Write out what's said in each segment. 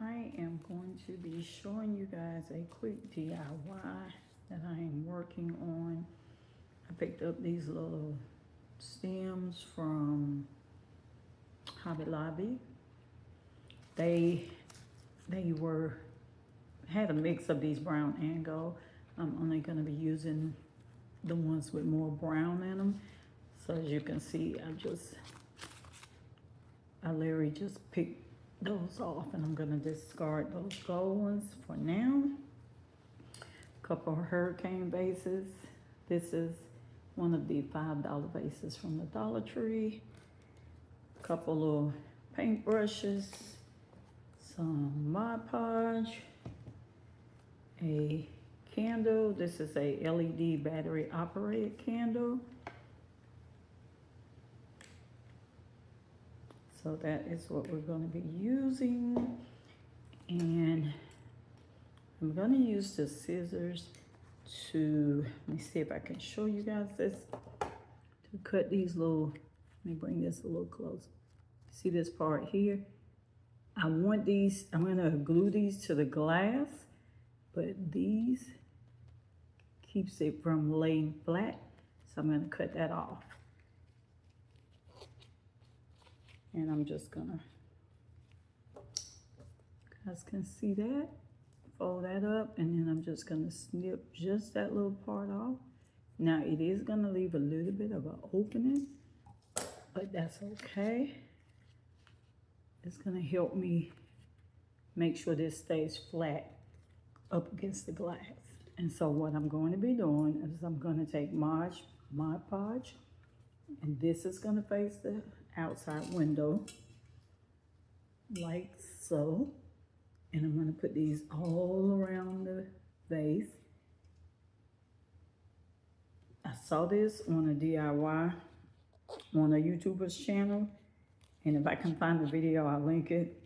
I am going to be showing you guys a quick DIY that I am working on. I picked up these little stems from Hobby Lobby. They had a mix of these brown and gold. I'm only going to be using the ones with more brown in them. So as you can see, I literally just picked those off, and I'm going to discard those gold ones for now. A couple of hurricane vases. This is one of the $5 vases from the Dollar Tree. A couple of paint brushes, some Mod Podge, a candle. This is a LED battery operated candle. So that is what we're going to be using. And I'm going to use the scissors to, let me see if I can show you guys this, to cut these little, let me bring this a little closer. See this part here? I want these, I'm going to glue these to the glass, but these keeps it from laying flat. So I'm going to cut that off. And I'm just gonna, you guys can see that, fold that up, and then I'm just gonna snip just that little part off. Now it is gonna leave a little bit of an opening, but that's okay. It's gonna help me make sure this stays flat up against the glass. And so what I'm going to be doing is I'm gonna take Mod Podge, and this is gonna face the outside window like so, and I'm going to put these all around the vase. I saw this on a DIY on a YouTuber's channel, and if I can find the video, I'll link it.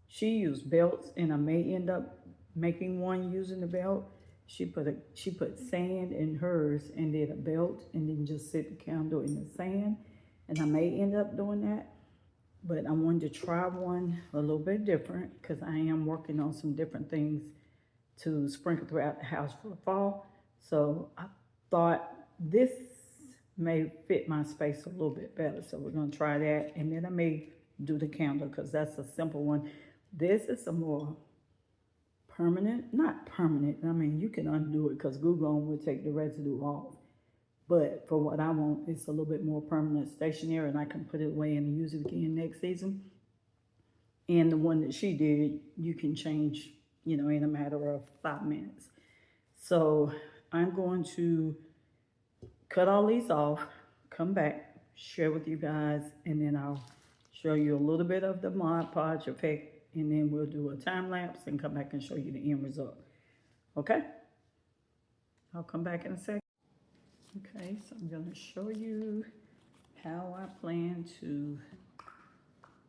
She used belts, and I may end up making one using the belt. She put sand in hers and did a belt, and then just set the candle in the sand. And I may end up doing that, but I wanted to try one a little bit different because I am working on some different things to sprinkle throughout the house for the fall. So I thought this may fit my space a little bit better. So we're gonna try that, and then I may do the candle because that's a simple one. This is a more permanent, not permanent, I mean, you can undo it because glue gun will take the residue off. But for what I want, it's a little bit more permanent, stationary, and I can put it away and use it again next season. And the one that she did, you can change, you know, in a matter of 5 minutes. So I'm going to cut all these off, come back, share with you guys, and then I'll show you a little bit of the Mod Podge effect, and then we'll do a time lapse and come back and show you the end result. Okay? I'll come back in a second. Okay, so I'm going to show you how I plan to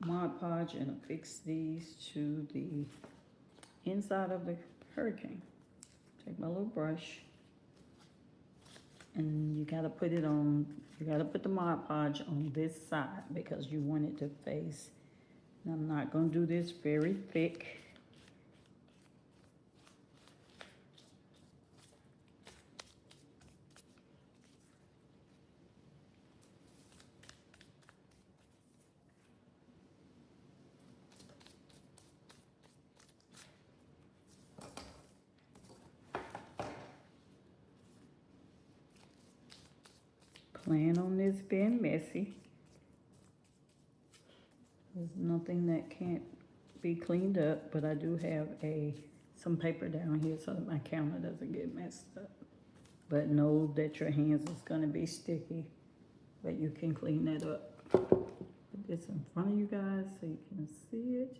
Mod Podge and affix these to the inside of the hurricane. Take my little brush, and you gotta put it on, you gotta put the Mod Podge on this side because you want it to face. And I'm not gonna do this very thick. Plan on this being messy. There's nothing that can't be cleaned up, but I do have some paper down here so that my counter doesn't get messed up. But know that your hands is gonna be sticky, but you can clean that up. Put this in front of you guys so you can see it.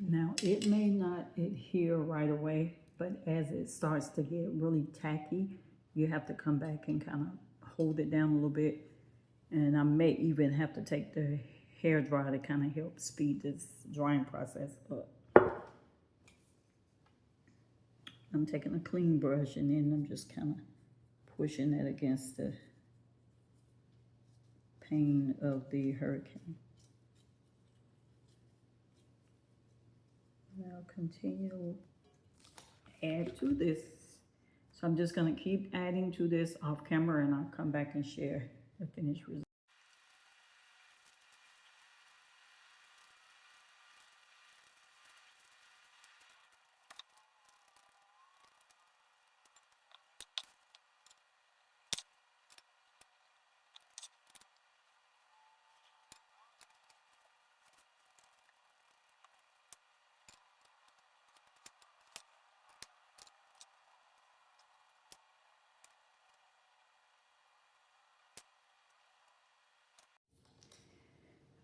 Now, it may not adhere right away, but as it starts to get really tacky, you have to come back and kind of hold it down a little bit. And I may even have to take the hair dryer to kind of help speed this drying process up. I'm taking a clean brush and then I'm just kind of pushing it against the pane of the hurricane. Now continue to add to this. So I'm just going to keep adding to this off camera, and I'll come back and share the finished result.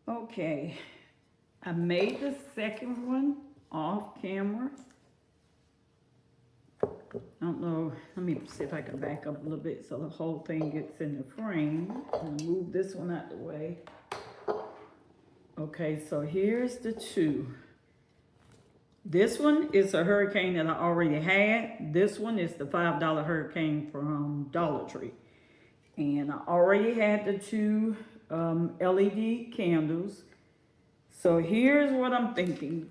Okay, I made the second one off camera. I don't know, let me see if I can back up a little bit so the whole thing gets in the frame. And move this one out the way. Okay, so here's the two. This one is a hurricane that I already had. This one is the $5 hurricane from Dollar Tree. And I already had the two LED candles. So here's what I'm thinking.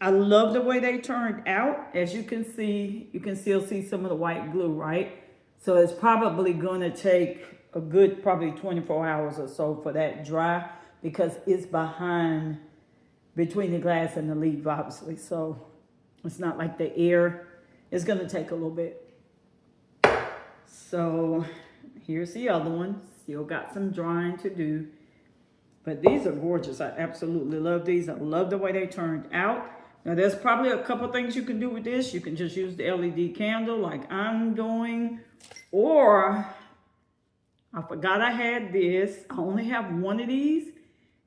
I love the way they turned out. As you can see, you can still see some of the white glue, right? So it's probably going to take a good probably 24 hours or so for that dry, because it's behind between the glass and the leaf, obviously. So it's not like the air is going to take a little bit. So here's the other one. Still got some drying to do. But these are gorgeous. I absolutely love these. I love the way they turned out. Now there's probably a couple things you can do with this. You can just use the LED candle like I'm doing. Or, I forgot I had this. I only have one of these.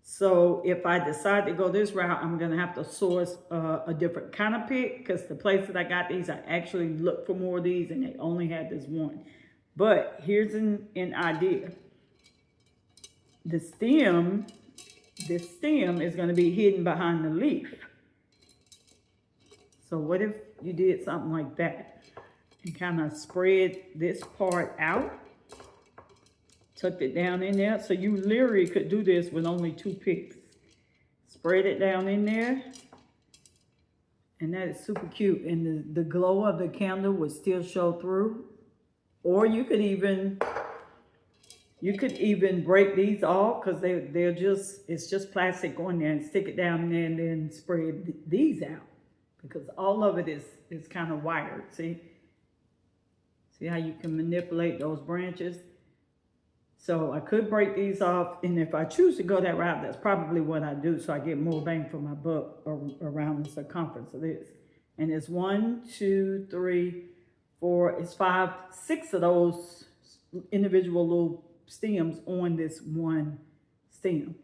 So if I decide to go this route, I'm going to have to source a different kind of pick, because the place that I got these, I actually looked for more of these and they only had this one. But here's an idea. This stem is going to be hidden behind the leaf. So what if you did something like that and kind of spread this part out, tucked it down in there? So you literally could do this with only two picks. Spread it down in there. And that is super cute. And the glow of the candle would still show through. Or you could even break these off, because it's just plastic on there, and stick it down there and then spread these out, because all of it is kind of wired. See how you can manipulate those branches? So I could break these off, and if I choose to go that route, that's probably what I do, so I get more bang for my buck around the circumference of this. And it's 1, 2, 3, 4, it's 5, 6 of those individual little stems on this one stem.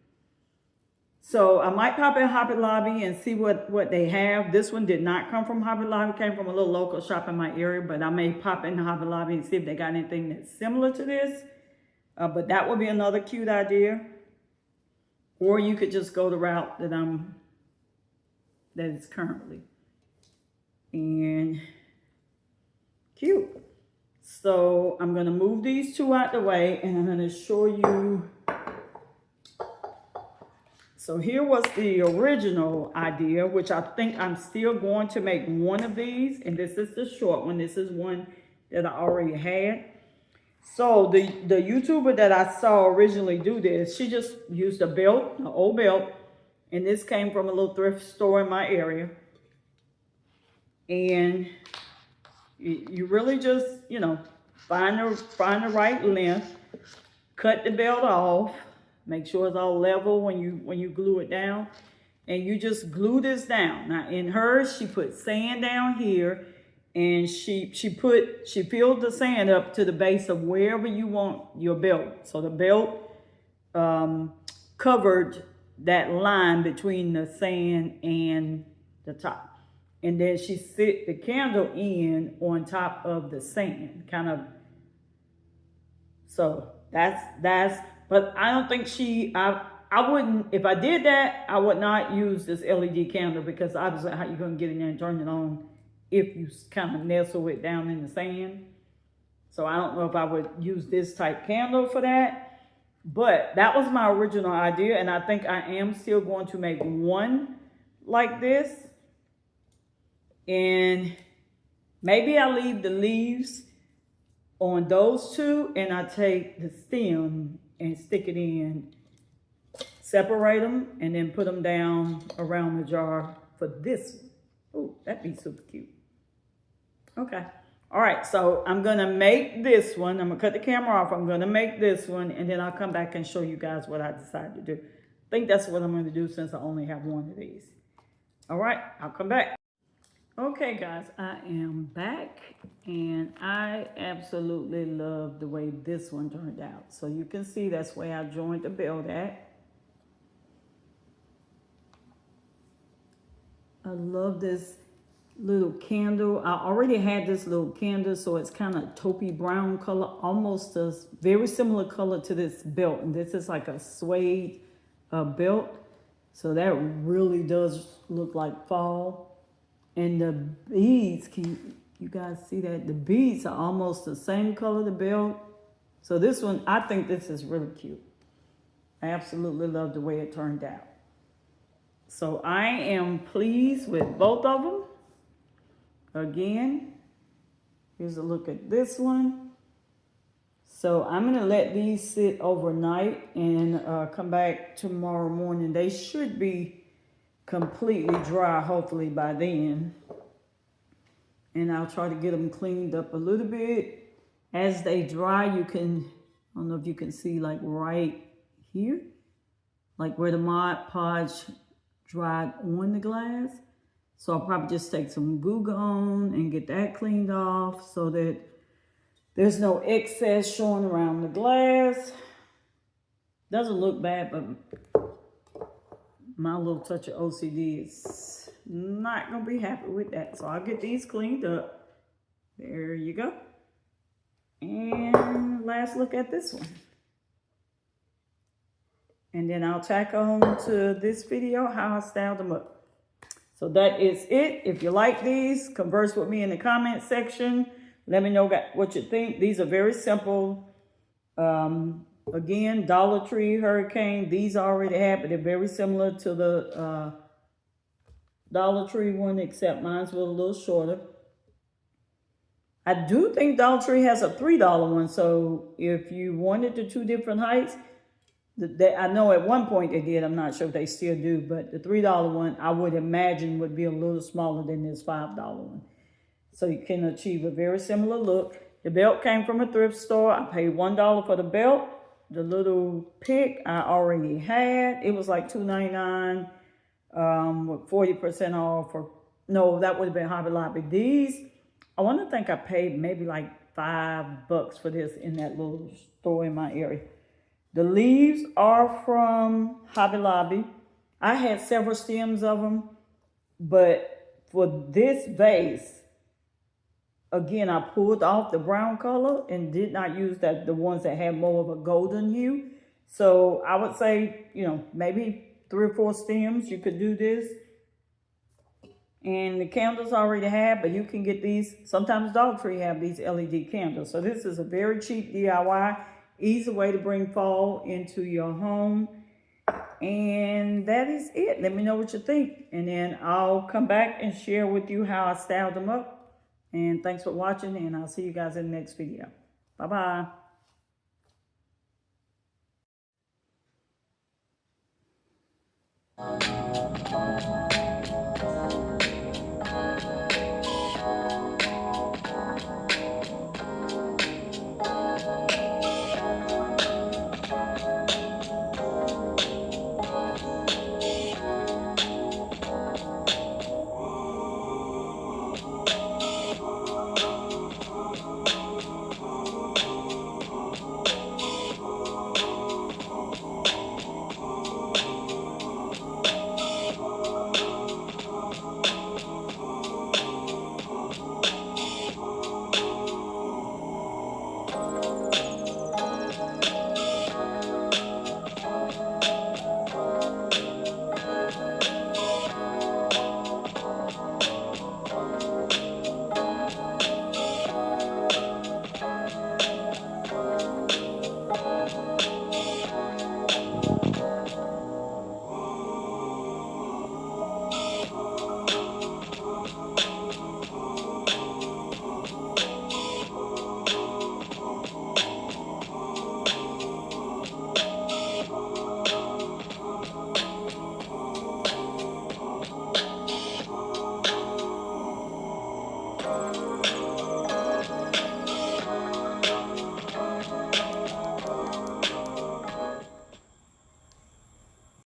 So I might pop in Hobby Lobby and see what they have. This one did not come from Hobby Lobby, came from a little local shop in my area, but I may pop in Hobby Lobby and see if they got anything that's similar to this. But that would be another cute idea. Or you could just go the route that is currently. And cute. So I'm going to move these two out the way, and I'm going to show you. So here was the original idea, which I think I'm still going to make one of these. And this is the short one. This is one that I already had. So the YouTuber that I saw originally do this, she just used a belt, an old belt. And this came from a little thrift store in my area. And you really just, find the right length, cut the belt off, make sure it's all level when you glue it down, and you just glue this down. Now in hers, she put sand down here, and she filled the sand up to the base of wherever you want your belt. So the belt covered that line between the sand and the top. And then she set the candle in on top of the sand, kind of So but I don't think I wouldn't, if I did that, I would not use this LED candle, because obviously how you gonna get in there and turn it on if you kind of nestle it down in the sand. So I don't know if I would use this type candle for that, but that was my original idea. And I think I am still going to make one like this. And maybe I leave the leaves on those two, and I take the stem and stick it in, separate them, and then put them down around the jar for this one. Oh, that'd be super cute. Okay. All right, so I'm gonna make this one. I'm gonna cut the camera off. I'm gonna make this one, and then I'll come back and show you guys what I decided to do. I think that's what I'm gonna do since I only have one of these. All right, I'll come back. Okay, guys, I am back, and I absolutely love the way this one turned out. So you can see that's where I joined the belt at. I love this little candle. I already had this little candle, so it's kind of taupey brown color, almost a very similar color to this belt. And this is like a suede belt, so that really does look like fall. And the beads, can you guys see that? The beads are almost the same color, the belt. So this one, I think this is really cute. I absolutely love the way it turned out. So I am pleased with both of them. Again, here's a look at this one. So I'm gonna let these sit overnight and come back tomorrow morning. They should be completely dry, hopefully by then. And I'll try to get them cleaned up a little bit. As they dry, you can, I don't know if you can see, like right here, like where the Mod Podge dried on the glass. So I'll probably just take some Goo Gone and get that cleaned off so that there's no excess showing around the glass. Doesn't look bad, but my little touch of OCD is not gonna be happy with that. So I'll get these cleaned up. There you go. And last look at this one. And then I'll tack on to this video how I styled them up. So that is it. If you like these, converse with me in the comment section. Let me know what you think. These are very simple. Again, Dollar Tree Hurricane. These I already have, but they're very similar to the Dollar Tree one, except mine's a little shorter. I do think Dollar Tree has a $3 one. So if you wanted the two different heights, I know at one point they did. I'm not sure if they still do, but the $3 one I would imagine would be a little smaller than this $5 one. So you can achieve a very similar look. The belt came from a thrift store. I paid $1 for the belt. The little pick I already had. It was like $2.99 with 40% off. No, that would have been Hobby Lobby. These, I want to think I paid maybe like $5 for this in that little store in my area. The leaves are from Hobby Lobby. I had several stems of them, but for this vase, again, I pulled off the brown color and did not use the ones that had more of a golden hue. So I would say, maybe 3 or 4 stems, you could do this. And the candles I already have, but you can get these. Sometimes Dollar Tree have these LED candles. So this is a very cheap DIY. Easy way to bring fall into your home. And that is it. Let me know what you think. And then I'll come back and share with you how I styled them up. And thanks for watching, and I'll see you guys in the next video. Bye-bye.